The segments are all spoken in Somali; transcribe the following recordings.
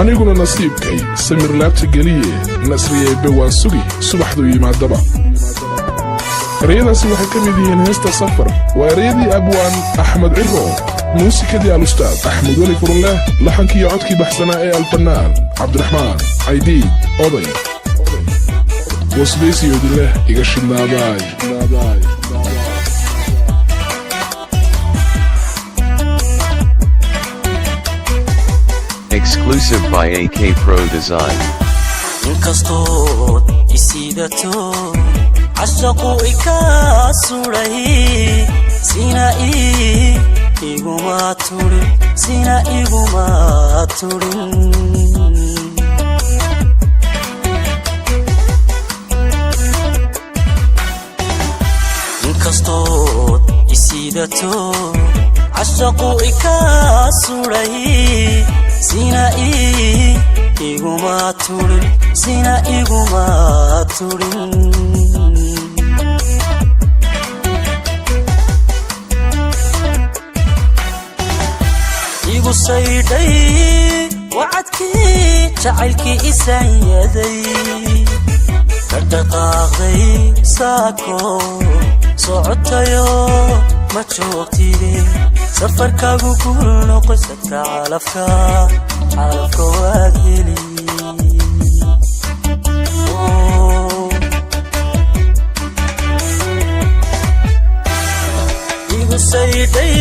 aniguna nasiibkay samir laabta geliye nasriyay bawaan sugi subaxdu yimaadaba ereyadaasi waxay ka mid yihiin heesta safar waa ereyadii abwaan axmed ciro muusikadii alustaad axmed weli furunleh laxankii codkii baxsanaa ee alfanaan cabdiraxmaan caydiid oday wasbaysiyoodi leh iga shidnaaday Exclusive by AK Pro Design. Inkastood isidato ashaqu ikasuray sina iguma turin Inkastood isidato ashaqu ikasuray sina iguma turin igu sayday wacadkii jacaylkii isayaday ka dhaqaaqday saako socotayo ma joogtide safarkaagu kul noqoy sadka calafka waad heli igu sayday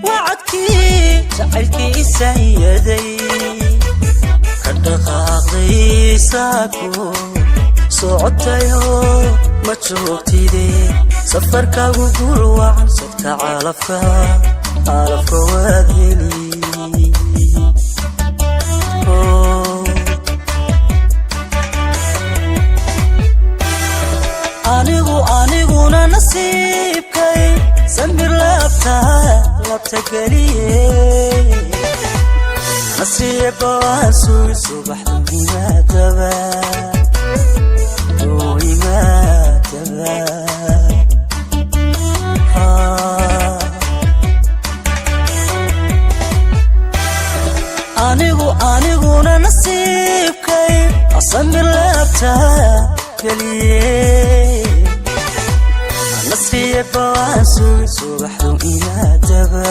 wacadkii jacaylkii isayaday ka dhaqaaqday saako socotayo ma joogtide safarkaagu kul wacan sadka calafka waad heli aniguna nasiibkay samir laabta geliye nasiiba waan sugi subaxdu yimaadaba aniguna nasiibkay samir laabta geliye nasiiba waan sugi subaxdu yimaadaba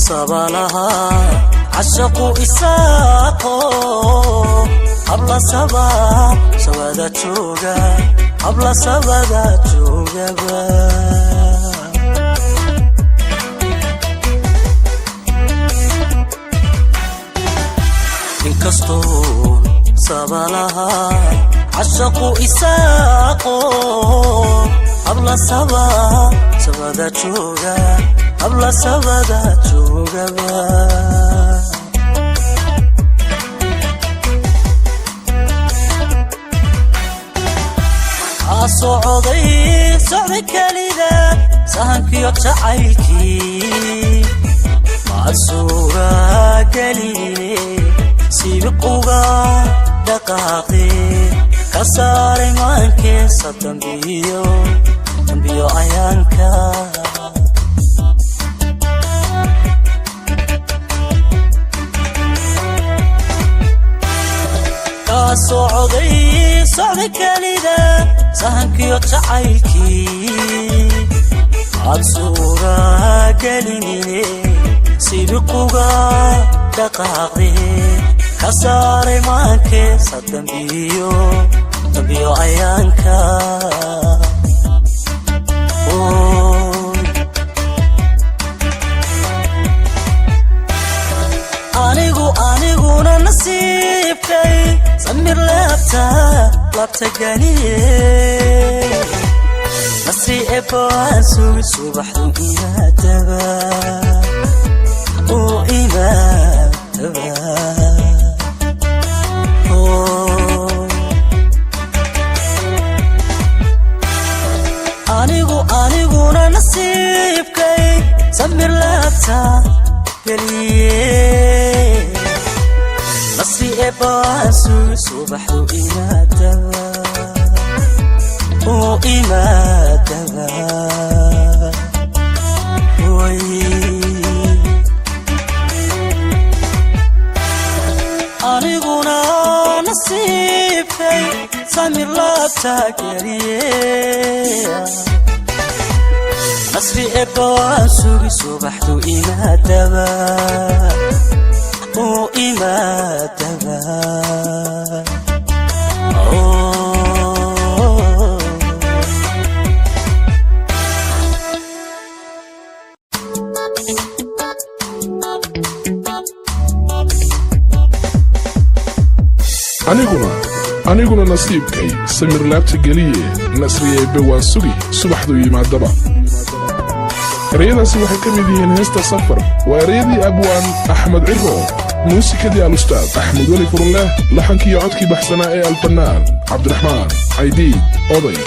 sabalaha ashaqu isaaqo habla sabada joogaba inkastoo sabalaha ashaqu isaaqo habla sabada joogaba socday kalida sahankiyo jacaylkii maasuura galine sibiquga dhaqaaqi ka saaray maankeesa dambiyo ayaanka socday kalida sahankiyo jacaylkii maasuura galine sibiquga dhaqaaqi ka saaray maankeesa dambiyo ayaanka نصيبكي سمر لابتا قليه نصري إبوان سوي صبح وإيما تبا وإيما تبا أنيقونا نصيبكي سمر لابتا قليه نصري إبوان سوي صبح وإيما تبا وإيما تبا أنيقونا نصيبكي سمر لابتا قليه نصري إبوان سوي صبح وإيما تبا وإيما تبا aniguna nasiibkay samir laabta geliye nasriyay bawaan sugi subaxdu yimaadaba ereyadaasi waxay ka mid yihiin heesta safar waa ereyadii abwaan axmed ciro muusikadii alustaad axmed weli furunleh laxankii codkii baxsanaa ee alfanaan cabdiraxmaan caydiid oday